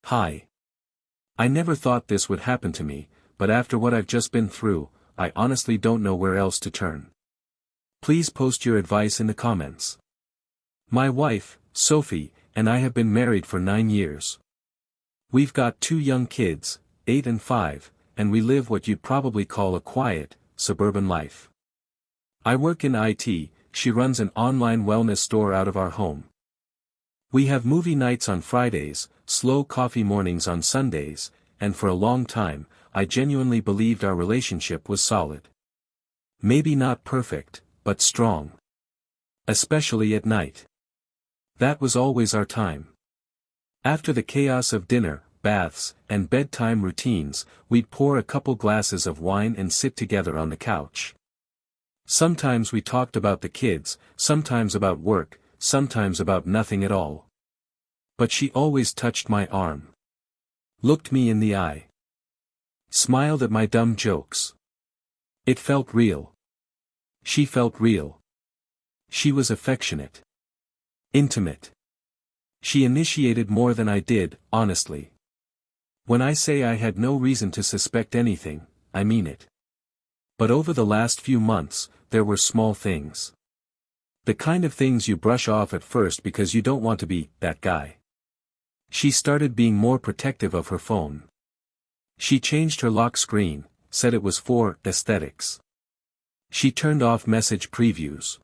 Hi. I never thought this would happen to me, but after what I've just been through, I honestly don't know where else to turn. Please post your advice in the comments. My wife, Sophie, and I have been married for 9 years. We've got 2 young kids, 8 and 5, and we live what you'd probably call a quiet, suburban life. I work in IT, she runs an online wellness store out of our home. We have movie nights on Fridays, slow coffee mornings on Sundays, and for a long time, I genuinely believed our relationship was solid. Maybe not perfect, but strong. Especially at night. That was always our time. After the chaos of dinner, baths, and bedtime routines, we'd pour a couple glasses of wine and sit together on the couch. Sometimes we talked about the kids, sometimes about work, sometimes about nothing at all. But she always touched my arm. Looked me in the eye. Smiled at my dumb jokes. It felt real. She felt real. She was affectionate. Intimate. She initiated more than I did, honestly. When I say I had no reason to suspect anything, I mean it. But over the last few months, there were small things. The kind of things you brush off at first because you don't want to be that guy. She started being more protective of her phone. She changed her lock screen, said it was for aesthetics. She turned off message previews.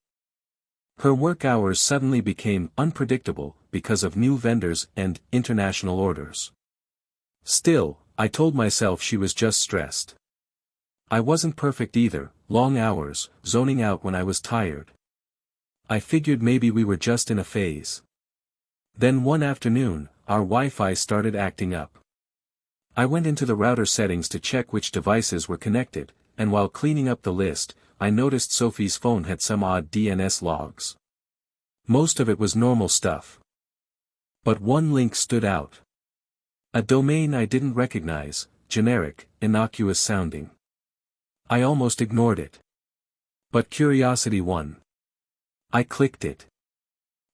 Her work hours suddenly became unpredictable because of new vendors and international orders. Still, I told myself she was just stressed. I wasn't perfect either, long hours, zoning out when I was tired. I figured maybe we were just in a phase. Then one afternoon, our Wi-Fi started acting up. I went into the router settings to check which devices were connected, and while cleaning up the list, I noticed Sophie's phone had some odd DNS logs. Most of it was normal stuff. But one link stood out. A domain I didn't recognize, generic, innocuous sounding. I almost ignored it. But curiosity won. I clicked it.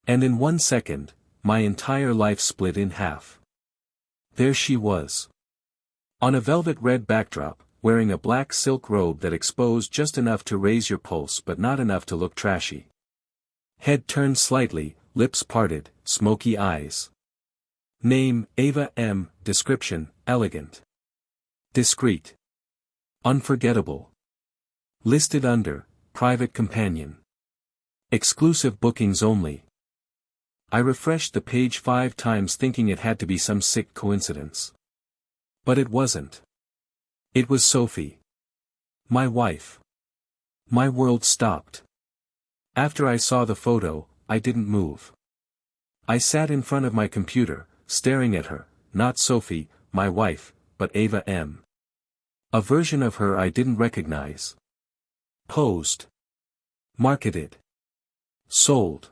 And in 1 second, my entire life split in half. There she was. On a velvet red backdrop, wearing a black silk robe that exposed just enough to raise your pulse but not enough to look trashy. Head turned slightly, lips parted, smoky eyes. Name, Ava M, description, elegant. Discreet. Unforgettable. Listed under, private companion. Exclusive bookings only. I refreshed the page 5 times thinking it had to be some sick coincidence. But it wasn't. It was Sophie. My wife. My world stopped. After I saw the photo, I didn't move. I sat in front of my computer, staring at her, not Sophie, my wife, but Ava M. A version of her I didn't recognize. Posed. Marketed. Sold.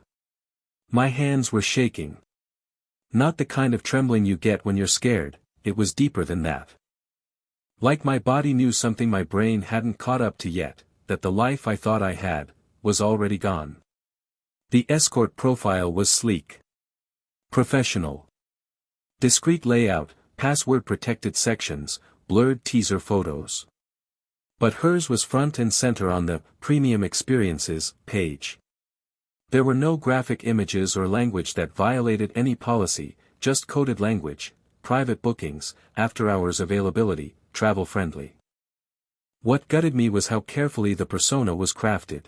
My hands were shaking. Not the kind of trembling you get when you're scared, it was deeper than that. Like my body knew something my brain hadn't caught up to yet, that the life I thought I had, was already gone. The escort profile was sleek. Professional. Discreet layout, password-protected sections, blurred teaser photos. But hers was front and center on the Premium Experiences page. There were no graphic images or language that violated any policy, just coded language, private bookings, after-hours availability, travel-friendly. What gutted me was how carefully the persona was crafted.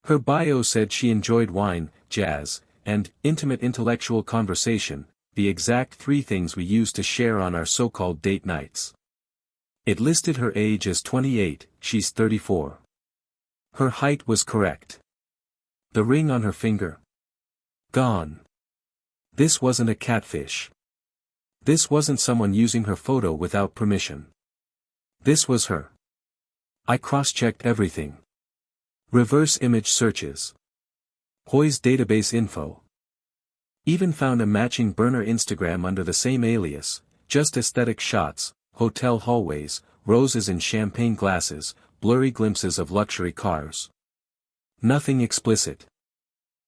Her bio said she enjoyed wine, jazz, and intimate intellectual conversation, the exact 3 things we used to share on our so-called date nights. It listed her age as 28, she's 34. Her height was correct. The ring on her finger? Gone. This wasn't a catfish. This wasn't someone using her photo without permission. This was her. I cross-checked everything. Reverse image searches. Hoy's database info. Even found a matching burner Instagram under the same alias, just aesthetic shots, hotel hallways, roses in champagne glasses, blurry glimpses of luxury cars. Nothing explicit.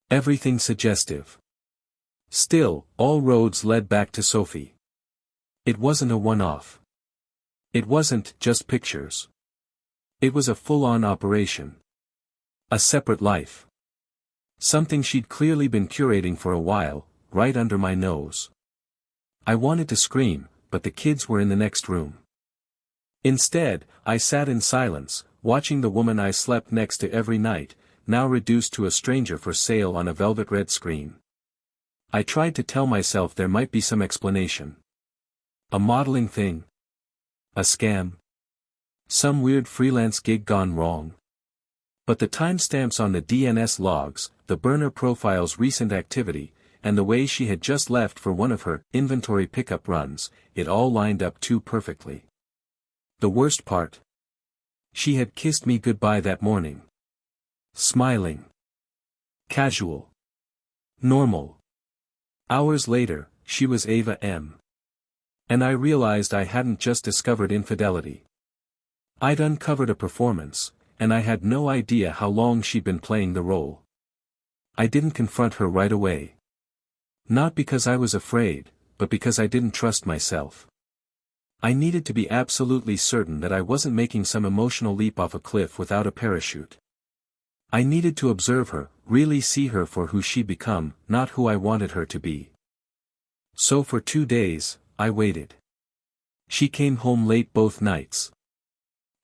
Everything suggestive. Still, all roads led back to Sophie. It wasn't a one-off. It wasn't just pictures. It was a full-on operation. A separate life. Something she'd clearly been curating for a while, right under my nose. I wanted to scream, but the kids were in the next room. Instead, I sat in silence, watching the woman I slept next to every night, now reduced to a stranger for sale on a velvet red screen. I tried to tell myself there might be some explanation. A modeling thing. A scam. Some weird freelance gig gone wrong. But the timestamps on the DNS logs, the burner profile's recent activity, and the way she had just left for one of her inventory pickup runs, it all lined up too perfectly. The worst part? She had kissed me goodbye that morning. Smiling. Casual. Normal. Hours later, she was Ava M. And I realized I hadn't just discovered infidelity. I'd uncovered a performance, and I had no idea how long she'd been playing the role. I didn't confront her right away. Not because I was afraid, but because I didn't trust myself. I needed to be absolutely certain that I wasn't making some emotional leap off a cliff without a parachute. I needed to observe her, really see her for who she'd become, not who I wanted her to be. So for 2 days, I waited. She came home late both nights.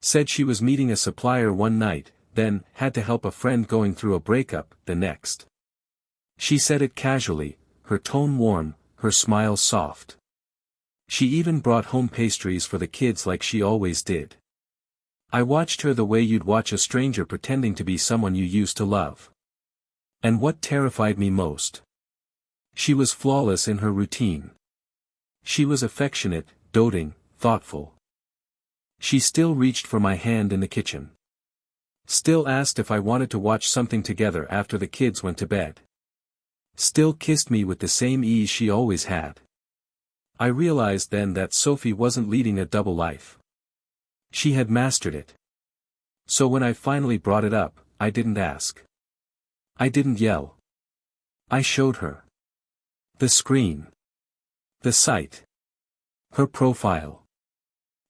Said she was meeting a supplier one night, then had to help a friend going through a breakup the next. She said it casually, her tone warm, her smile soft. She even brought home pastries for the kids like she always did. I watched her the way you'd watch a stranger pretending to be someone you used to love. And what terrified me most? She was flawless in her routine. She was affectionate, doting, thoughtful. She still reached for my hand in the kitchen. Still asked if I wanted to watch something together after the kids went to bed. Still kissed me with the same ease she always had. I realized then that Sophie wasn't leading a double life. She had mastered it. So when I finally brought it up, I didn't ask. I didn't yell. I showed her. The screen. The site. Her profile.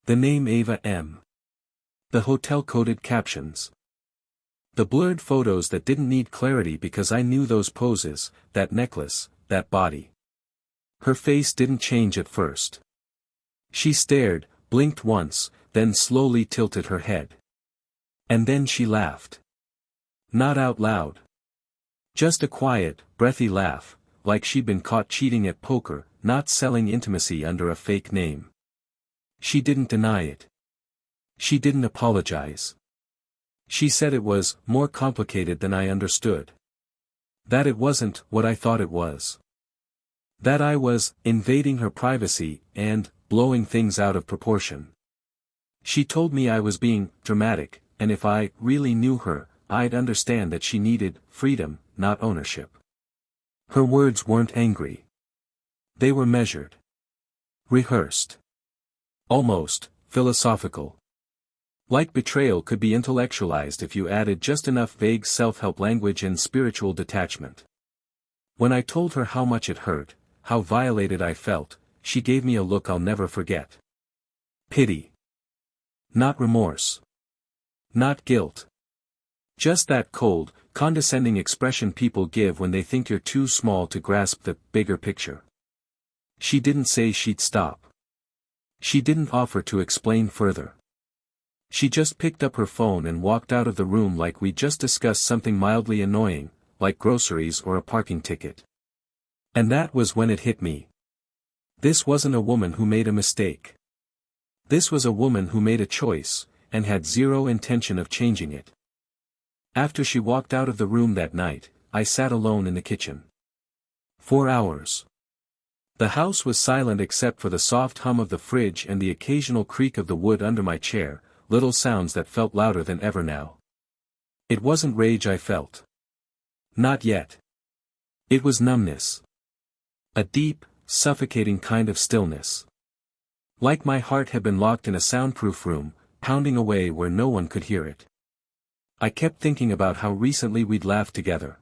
The name Ava M. The hotel-coded captions. The blurred photos that didn't need clarity because I knew those poses, that necklace, that body. Her face didn't change at first. She stared, blinked once, then slowly tilted her head. And then she laughed. Not out loud. Just a quiet, breathy laugh, like she'd been caught cheating at poker, not selling intimacy under a fake name. She didn't deny it. She didn't apologize. She said it was more complicated than I understood. That it wasn't what I thought it was. That I was invading her privacy and blowing things out of proportion. She told me I was being dramatic, and if I really knew her, I'd understand that she needed freedom, not ownership. Her words weren't angry. They were measured. Rehearsed. Almost philosophical. Like betrayal could be intellectualized if you added just enough vague self-help language and spiritual detachment. When I told her how much it hurt, how violated I felt, she gave me a look I'll never forget. Pity. Not remorse. Not guilt. Just that cold, condescending expression people give when they think you're too small to grasp the bigger picture. She didn't say she'd stop. She didn't offer to explain further. She just picked up her phone and walked out of the room like we just discussed something mildly annoying, like groceries or a parking ticket. And that was when it hit me. This wasn't a woman who made a mistake. This was a woman who made a choice, and had zero intention of changing it. After she walked out of the room that night, I sat alone in the kitchen. 4 hours. The house was silent except for the soft hum of the fridge and the occasional creak of the wood under my chair, little sounds that felt louder than ever now. It wasn't rage I felt. Not yet. It was numbness. A deep, suffocating kind of stillness. Like my heart had been locked in a soundproof room, pounding away where no one could hear it. I kept thinking about how recently we'd laughed together.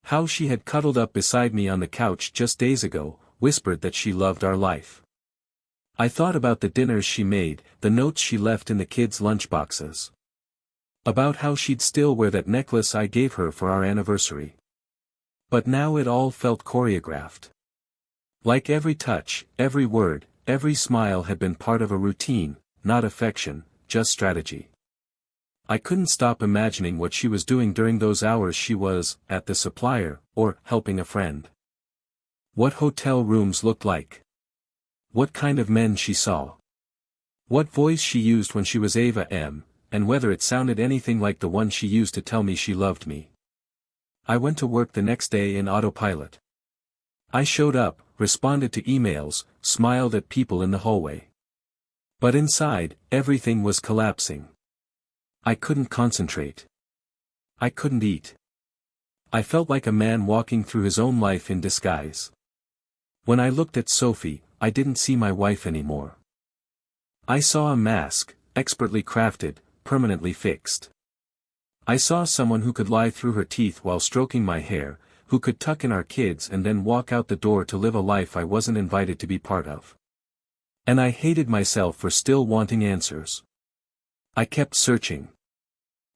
How she had cuddled up beside me on the couch just days ago, whispered that she loved our life. I thought about the dinners she made, the notes she left in the kids' lunchboxes. About how she'd still wear that necklace I gave her for our anniversary. But now it all felt choreographed. Like every touch, every word, every smile had been part of a routine, not affection, just strategy. I couldn't stop imagining what she was doing during those hours she was at the supplier, or helping a friend. What hotel rooms looked like. What kind of men she saw. What voice she used when she was Ava M, and whether it sounded anything like the one she used to tell me she loved me. I went to work the next day in autopilot. I showed up, responded to emails, smiled at people in the hallway. But inside, everything was collapsing. I couldn't concentrate. I couldn't eat. I felt like a man walking through his own life in disguise. When I looked at Sophie, I didn't see my wife anymore. I saw a mask, expertly crafted, permanently fixed. I saw someone who could lie through her teeth while stroking my hair, who could tuck in our kids and then walk out the door to live a life I wasn't invited to be part of. And I hated myself for still wanting answers. I kept searching.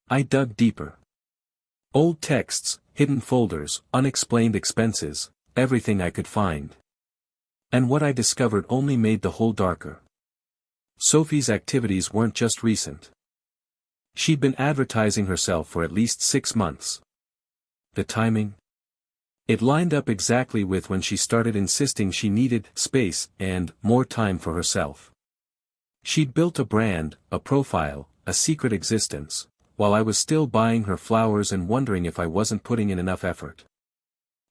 I dug deeper. Old texts, hidden folders, unexplained expenses, everything I could find. And what I discovered only made the hole darker. Sophie's activities weren't just recent. She'd been advertising herself for at least 6 months. The timing? It lined up exactly with when she started insisting she needed space and more time for herself. She'd built a brand, a profile, a secret existence, while I was still buying her flowers and wondering if I wasn't putting in enough effort.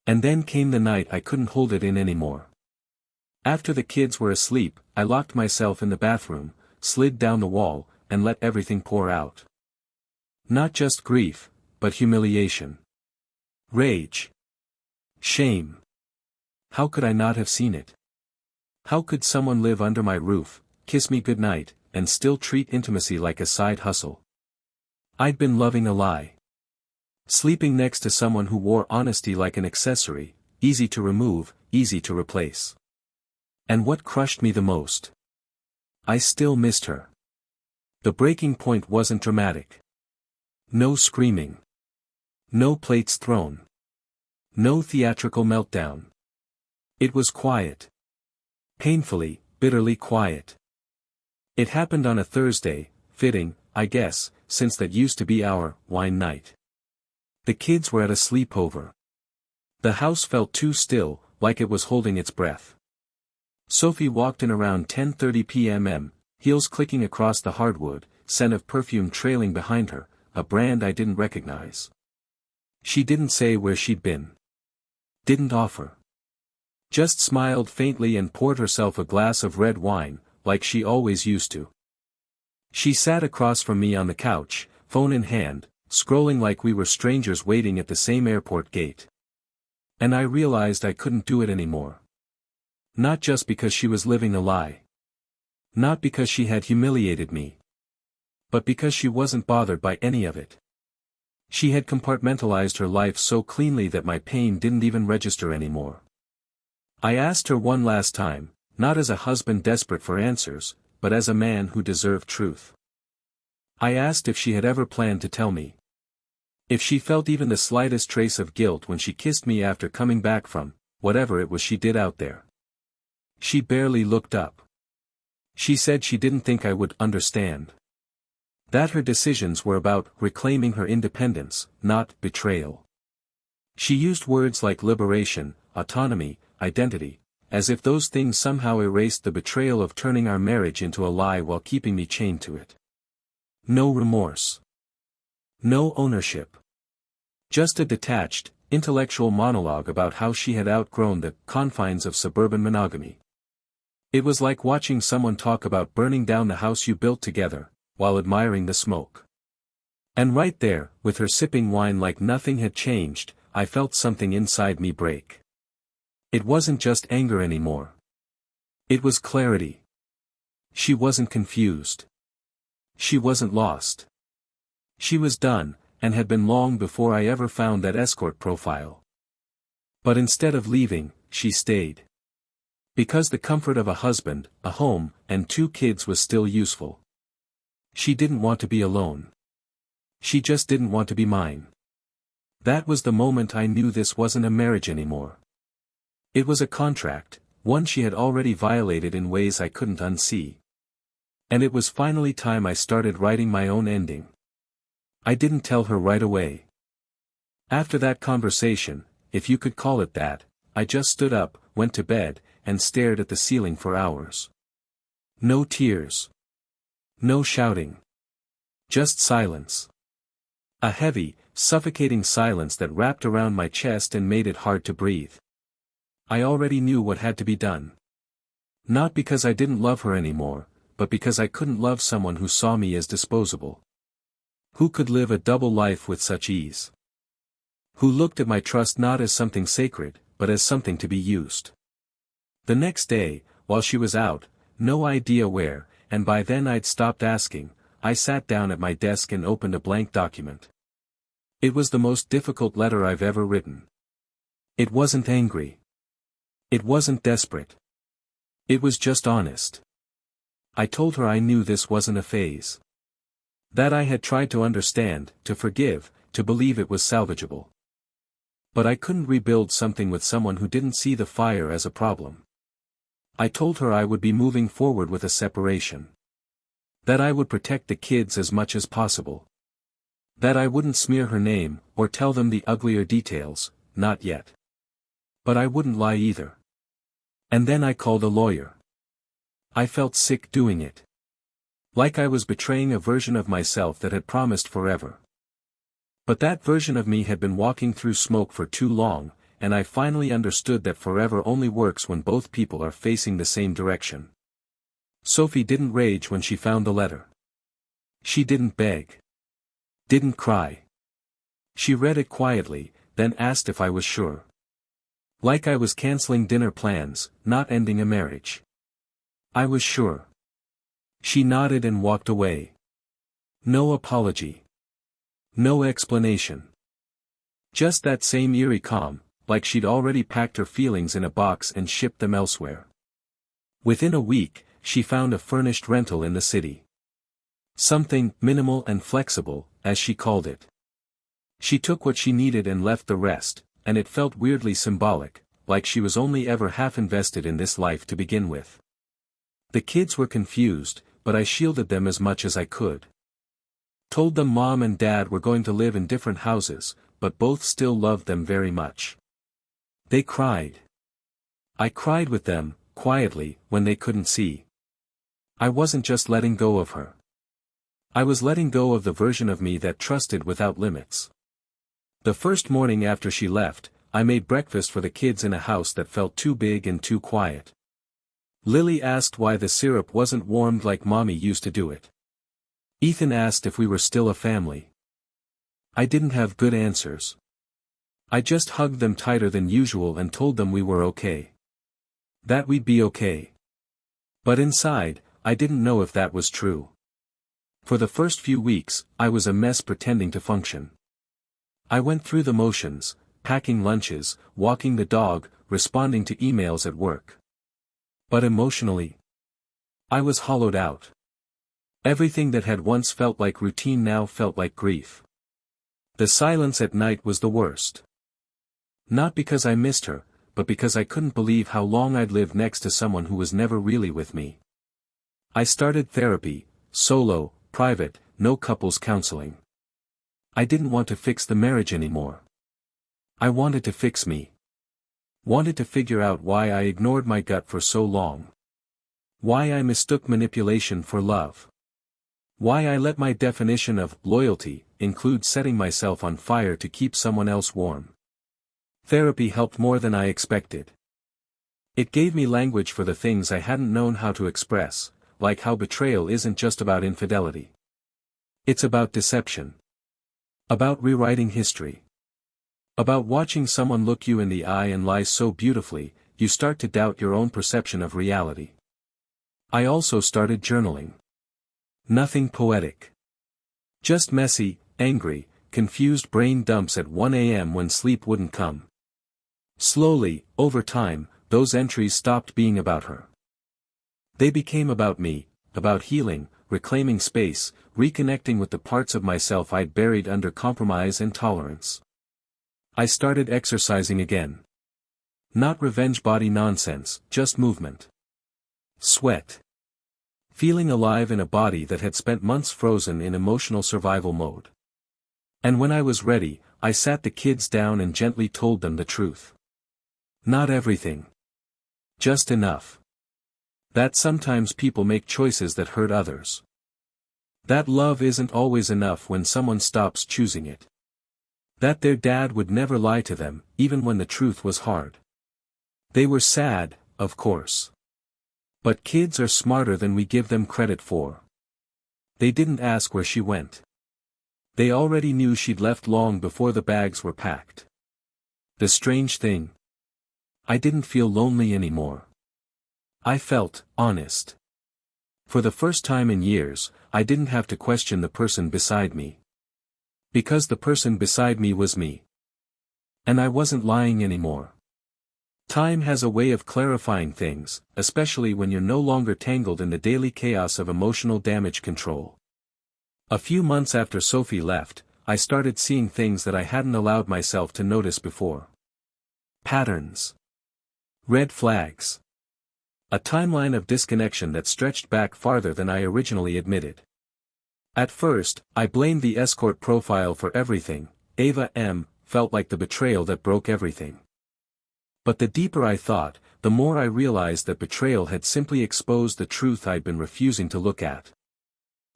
And then came the night I couldn't hold it in anymore. After the kids were asleep, I locked myself in the bathroom, slid down the wall, and let everything pour out. Not just grief, but humiliation. Rage. Shame. How could I not have seen it? How could someone live under my roof, kiss me goodnight, and still treat intimacy like a side hustle? I'd been loving a lie. Sleeping next to someone who wore honesty like an accessory, easy to remove, easy to replace. And what crushed me the most? I still missed her. The breaking point wasn't dramatic. No screaming. No plates thrown. No theatrical meltdown. It was quiet. Painfully, bitterly quiet. It happened on a Thursday, fitting, I guess, since that used to be our wine night. The kids were at a sleepover. The house felt too still, like it was holding its breath. Sophie walked in around 10:30 p.m., heels clicking across the hardwood, scent of perfume trailing behind her, a brand I didn't recognize. She didn't say where she'd been. Didn't offer. Just smiled faintly and poured herself a glass of red wine, like she always used to. She sat across from me on the couch, phone in hand, scrolling like we were strangers waiting at the same airport gate. And I realized I couldn't do it anymore. Not just because she was living a lie. Not because she had humiliated me. But because she wasn't bothered by any of it. She had compartmentalized her life so cleanly that my pain didn't even register anymore. I asked her one last time, not as a husband desperate for answers, but as a man who deserved truth. I asked if she had ever planned to tell me. If she felt even the slightest trace of guilt when she kissed me after coming back from, whatever it was she did out there. She barely looked up. She said she didn't think I would understand. That her decisions were about reclaiming her independence, not betrayal. She used words like liberation, autonomy, identity, as if those things somehow erased the betrayal of turning our marriage into a lie while keeping me chained to it. No remorse. No ownership. Just a detached, intellectual monologue about how she had outgrown the confines of suburban monogamy. It was like watching someone talk about burning down the house you built together, while admiring the smoke. And right there, with her sipping wine like nothing had changed, I felt something inside me break. It wasn't just anger anymore. It was clarity. She wasn't confused. She wasn't lost. She was done, and had been long before I ever found that escort profile. But instead of leaving, she stayed. Because the comfort of a husband, a home, and 2 kids was still useful. She didn't want to be alone. She just didn't want to be mine. That was the moment I knew this wasn't a marriage anymore. It was a contract, one she had already violated in ways I couldn't unsee. And it was finally time I started writing my own ending. I didn't tell her right away. After that conversation, if you could call it that, I just stood up, went to bed, and stared at the ceiling for hours. No tears. No shouting. Just silence. A heavy, suffocating silence that wrapped around my chest and made it hard to breathe. I already knew what had to be done. Not because I didn't love her anymore, but because I couldn't love someone who saw me as disposable. Who could live a double life with such ease? Who looked at my trust not as something sacred, but as something to be used. The next day, while she was out, no idea where, and by then I'd stopped asking, I sat down at my desk and opened a blank document. It was the most difficult letter I've ever written. It wasn't angry. It wasn't desperate. It was just honest. I told her I knew this wasn't a phase. That I had tried to understand, to forgive, to believe it was salvageable. But I couldn't rebuild something with someone who didn't see the fire as a problem. I told her I would be moving forward with a separation. That I would protect the kids as much as possible. That I wouldn't smear her name, or tell them the uglier details, not yet. But I wouldn't lie either. And then I called a lawyer. I felt sick doing it. Like I was betraying a version of myself that had promised forever. But that version of me had been walking through smoke for too long, and I finally understood that forever only works when both people are facing the same direction. Sophie didn't rage when she found the letter. She didn't beg. Didn't cry. She read it quietly, then asked if I was sure. Like I was canceling dinner plans, not ending a marriage. I was sure. She nodded and walked away. No apology. No explanation. Just that same eerie calm, like she'd already packed her feelings in a box and shipped them elsewhere. Within a week, she found a furnished rental in the city. Something minimal and flexible, as she called it. She took what she needed and left the rest, and it felt weirdly symbolic, like she was only ever half invested in this life to begin with. The kids were confused, but I shielded them as much as I could. Told them Mom and Dad were going to live in different houses, but both still loved them very much. They cried. I cried with them, quietly, when they couldn't see. I wasn't just letting go of her. I was letting go of the version of me that trusted without limits. The first morning after she left, I made breakfast for the kids in a house that felt too big and too quiet. Lily asked why the syrup wasn't warmed like Mommy used to do it. Ethan asked if we were still a family. I didn't have good answers. I just hugged them tighter than usual and told them we were okay. That we'd be okay. But inside, I didn't know if that was true. For the first few weeks, I was a mess pretending to function. I went through the motions, packing lunches, walking the dog, responding to emails at work. But emotionally, I was hollowed out. Everything that had once felt like routine now felt like grief. The silence at night was the worst. Not because I missed her, but because I couldn't believe how long I'd lived next to someone who was never really with me. I started therapy, solo, private, no couples counseling. I didn't want to fix the marriage anymore. I wanted to fix me. Wanted to figure out why I ignored my gut for so long. Why I mistook manipulation for love. Why I let my definition of loyalty include setting myself on fire to keep someone else warm. Therapy helped more than I expected. It gave me language for the things I hadn't known how to express, like how betrayal isn't just about infidelity. It's about deception. About rewriting history. About watching someone look you in the eye and lie so beautifully, you start to doubt your own perception of reality. I also started journaling. Nothing poetic. Just messy, angry, confused brain dumps at 1 a.m. when sleep wouldn't come. Slowly, over time, those entries stopped being about her. They became about me, about healing, reclaiming space, reconnecting with the parts of myself I'd buried under compromise and tolerance. I started exercising again. Not revenge body nonsense, just movement. Sweat. Feeling alive in a body that had spent months frozen in emotional survival mode. And when I was ready, I sat the kids down and gently told them the truth. Not everything. Just enough. That sometimes people make choices that hurt others. That love isn't always enough when someone stops choosing it. That their dad would never lie to them, even when the truth was hard. They were sad, of course. But kids are smarter than we give them credit for. They didn't ask where she went. They already knew she'd left long before the bags were packed. The strange thing. I didn't feel lonely anymore. I felt honest. For the first time in years, I didn't have to question the person beside me. Because the person beside me was me. And I wasn't lying anymore. Time has a way of clarifying things, especially when you're no longer tangled in the daily chaos of emotional damage control. A few months after Sophie left, I started seeing things that I hadn't allowed myself to notice before. Patterns. Red flags. A timeline of disconnection that stretched back farther than I originally admitted. At first, I blamed the escort profile for everything. Ava M felt like the betrayal that broke everything. But the deeper I thought, the more I realized that betrayal had simply exposed the truth I'd been refusing to look at.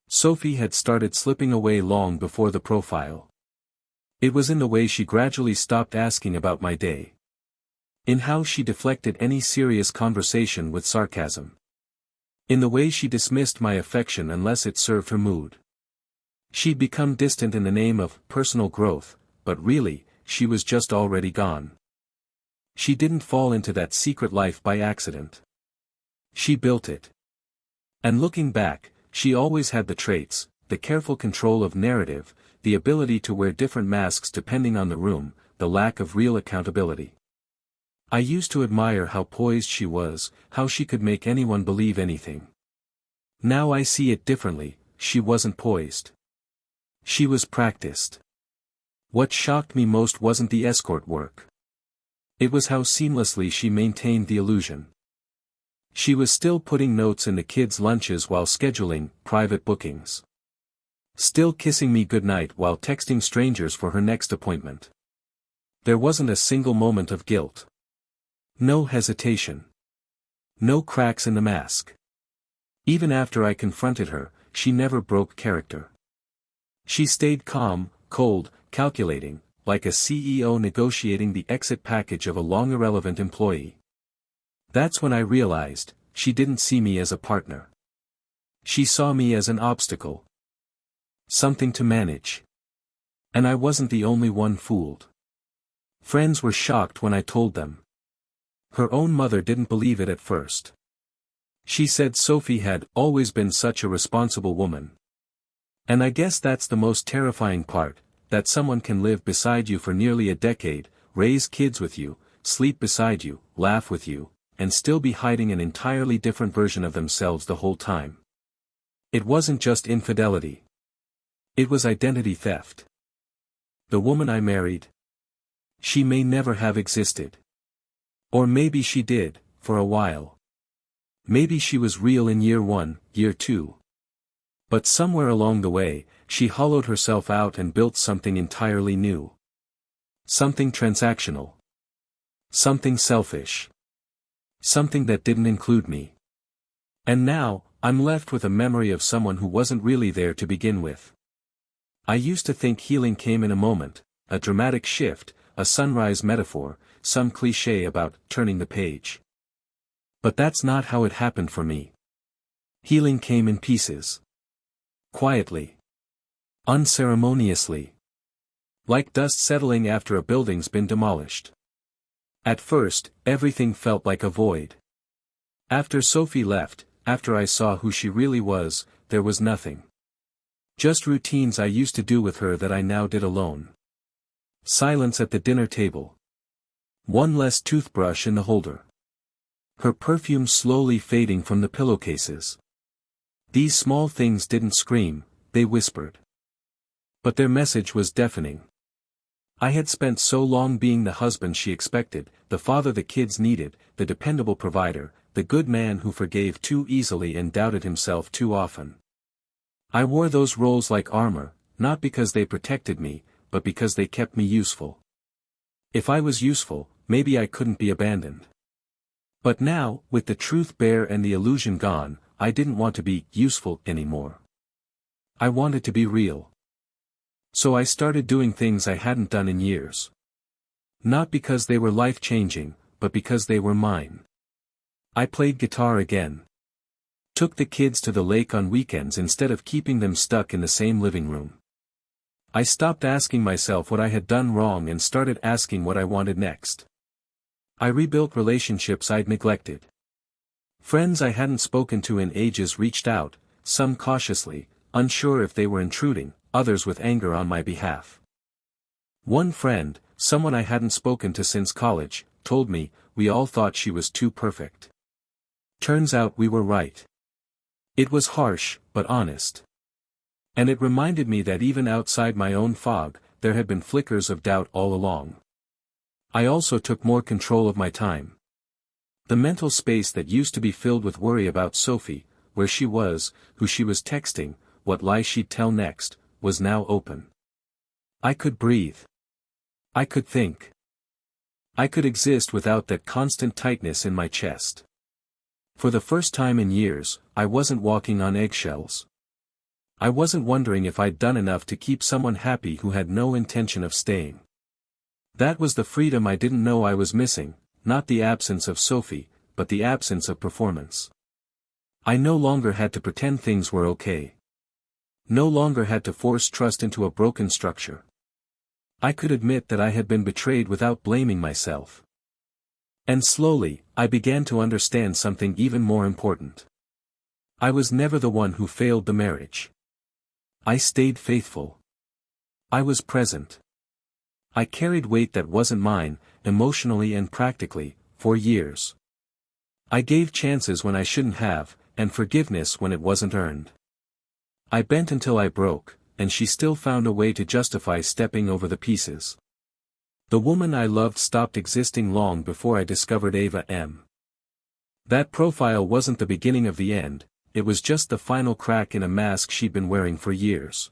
Sophie had started slipping away long before the profile. It was in the way she gradually stopped asking about my day. In how she deflected any serious conversation with sarcasm. In the way she dismissed my affection unless it served her mood. She'd become distant in the name of personal growth, but really, she was just already gone. She didn't fall into that secret life by accident. She built it. And looking back, she always had the traits, the careful control of narrative, the ability to wear different masks depending on the room, the lack of real accountability. I used to admire how poised she was, how she could make anyone believe anything. Now I see it differently. She wasn't poised. She was practiced. What shocked me most wasn't the escort work. It was how seamlessly she maintained the illusion. She was still putting notes in the kids' lunches while scheduling private bookings. Still kissing me goodnight while texting strangers for her next appointment. There wasn't a single moment of guilt. No hesitation. No cracks in the mask. Even after I confronted her, she never broke character. She stayed calm, cold, calculating, like a CEO negotiating the exit package of a long irrelevant employee. That's when I realized, she didn't see me as a partner. She saw me as an obstacle. Something to manage. And I wasn't the only one fooled. Friends were shocked when I told them. Her own mother didn't believe it at first. She said Sophie had always been such a responsible woman. And I guess that's the most terrifying part, that someone can live beside you for nearly a decade, raise kids with you, sleep beside you, laugh with you, and still be hiding an entirely different version of themselves the whole time. It wasn't just infidelity. It was identity theft. The woman I married. She may never have existed. Or maybe she did, for a while. Maybe she was real in year 1, year 2. But somewhere along the way, she hollowed herself out and built something entirely new. Something transactional. Something selfish. Something that didn't include me. And now, I'm left with a memory of someone who wasn't really there to begin with. I used to think healing came in a moment, a dramatic shift, a sunrise metaphor, some cliché about turning the page. But that's not how it happened for me. Healing came in pieces. Quietly. Unceremoniously. Like dust settling after a building's been demolished. At first, everything felt like a void. After Sophie left, after I saw who she really was, there was nothing. Just routines I used to do with her that I now did alone. Silence at the dinner table. One less toothbrush in the holder. Her perfume slowly fading from the pillowcases. These small things didn't scream, they whispered. But their message was deafening. I had spent so long being the husband she expected, the father the kids needed, the dependable provider, the good man who forgave too easily and doubted himself too often. I wore those roles like armor, not because they protected me, but because they kept me useful. If I was useful, maybe I couldn't be abandoned. But now, with the truth bare and the illusion gone, I didn't want to be useful anymore. I wanted to be real. So I started doing things I hadn't done in years. Not because they were life-changing, but because they were mine. I played guitar again. Took the kids to the lake on weekends instead of keeping them stuck in the same living room. I stopped asking myself what I had done wrong and started asking what I wanted next. I rebuilt relationships I'd neglected. Friends I hadn't spoken to in ages reached out, some cautiously, unsure if they were intruding, others with anger on my behalf. One friend, someone I hadn't spoken to since college, told me, we all thought she was too perfect. Turns out we were right. It was harsh, but honest. And it reminded me that even outside my own fog, there had been flickers of doubt all along. I also took more control of my time. The mental space that used to be filled with worry about Sophie, where she was, who she was texting, what lie she'd tell next, was now open. I could breathe. I could think. I could exist without that constant tightness in my chest. For the first time in years, I wasn't walking on eggshells. I wasn't wondering if I'd done enough to keep someone happy who had no intention of staying. That was the freedom I didn't know I was missing, not the absence of Sophie, but the absence of performance. I no longer had to pretend things were okay. No longer had to force trust into a broken structure. I could admit that I had been betrayed without blaming myself. And slowly, I began to understand something even more important. I was never the one who failed the marriage. I stayed faithful. I was present. I carried weight that wasn't mine, emotionally and practically, for years. I gave chances when I shouldn't have, and forgiveness when it wasn't earned. I bent until I broke, and she still found a way to justify stepping over the pieces. The woman I loved stopped existing long before I discovered Ava M. That profile wasn't the beginning of the end, it was just the final crack in a mask she'd been wearing for years.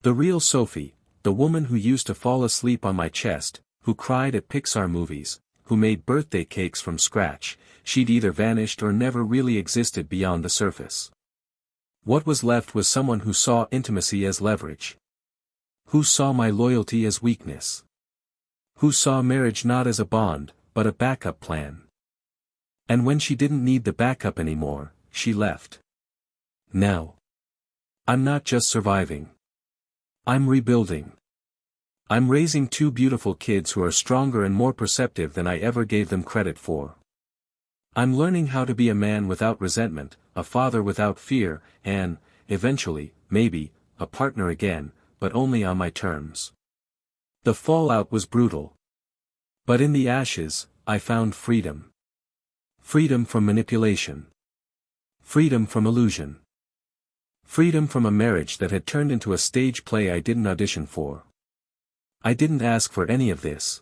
The real Sophie, the woman who used to fall asleep on my chest, who cried at Pixar movies, who made birthday cakes from scratch, she'd either vanished or never really existed beyond the surface. What was left was someone who saw intimacy as leverage. Who saw my loyalty as weakness. Who saw marriage not as a bond, but a backup plan. And when she didn't need the backup anymore, she left. Now. I'm not just surviving. I'm rebuilding. I'm raising two beautiful kids who are stronger and more perceptive than I ever gave them credit for. I'm learning how to be a man without resentment, a father without fear, and, eventually, maybe, a partner again, but only on my terms. The fallout was brutal. But in the ashes, I found freedom. Freedom from manipulation. Freedom from illusion. Freedom from a marriage that had turned into a stage play I didn't audition for. I didn't ask for any of this.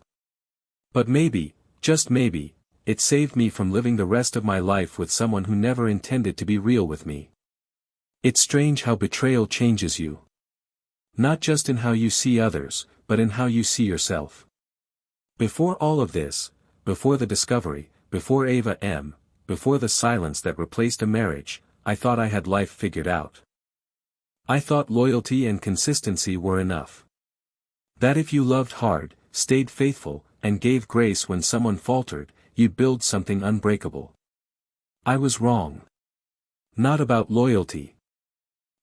But maybe, just maybe, it saved me from living the rest of my life with someone who never intended to be real with me. It's strange how betrayal changes you. Not just in how you see others, but in how you see yourself. Before all of this, before the discovery, before Ava M, before the silence that replaced a marriage, I thought I had life figured out. I thought loyalty and consistency were enough. That if you loved hard, stayed faithful, and gave grace when someone faltered, you'd build something unbreakable. I was wrong. Not about loyalty.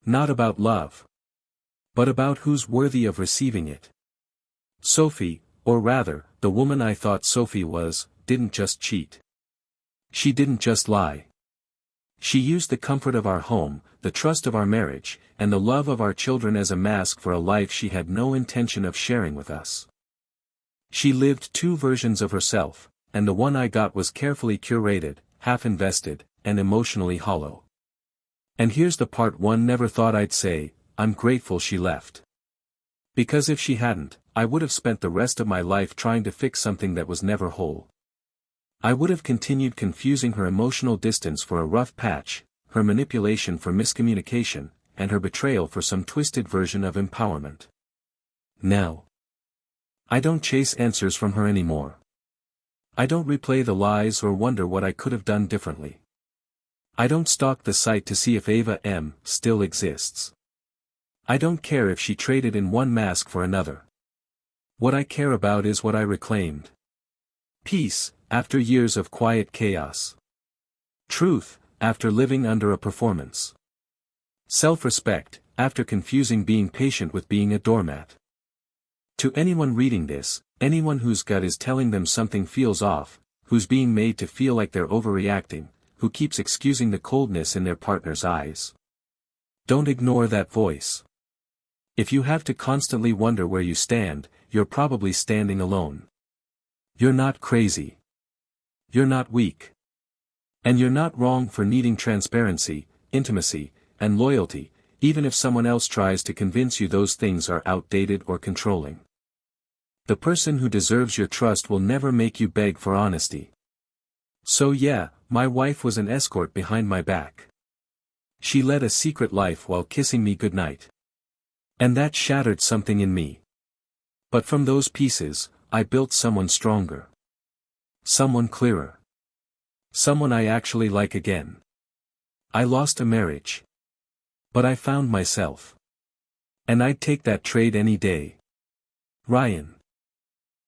Not about love. But about who's worthy of receiving it. Sophie, or rather, the woman I thought Sophie was, didn't just cheat. She didn't just lie. She used the comfort of our home, the trust of our marriage, and the love of our children as a mask for a life she had no intention of sharing with us. She lived two versions of herself, and the one I got was carefully curated, half-invested, and emotionally hollow. And here's the part one never thought I'd say: I'm grateful she left. Because if she hadn't, I would have spent the rest of my life trying to fix something that was never whole. I would have continued confusing her emotional distance for a rough patch, her manipulation for miscommunication, and her betrayal for some twisted version of empowerment. Now, I don't chase answers from her anymore. I don't replay the lies or wonder what I could have done differently. I don't stalk the site to see if Ava M still exists. I don't care if she traded in one mask for another. What I care about is what I reclaimed. Peace, after years of quiet chaos. Truth, after living under a performance. Self-respect, after confusing being patient with being a doormat. To anyone reading this, anyone whose gut is telling them something feels off, who's being made to feel like they're overreacting, who keeps excusing the coldness in their partner's eyes. Don't ignore that voice. If you have to constantly wonder where you stand, you're probably standing alone. You're not crazy. You're not weak. And you're not wrong for needing transparency, intimacy, and loyalty, even if someone else tries to convince you those things are outdated or controlling. The person who deserves your trust will never make you beg for honesty. So yeah, my wife was an escort behind my back. She led a secret life while kissing me goodnight. And that shattered something in me. But from those pieces, I built someone stronger. Someone clearer. Someone I actually like again. I lost a marriage. But I found myself. And I'd take that trade any day. Ryan.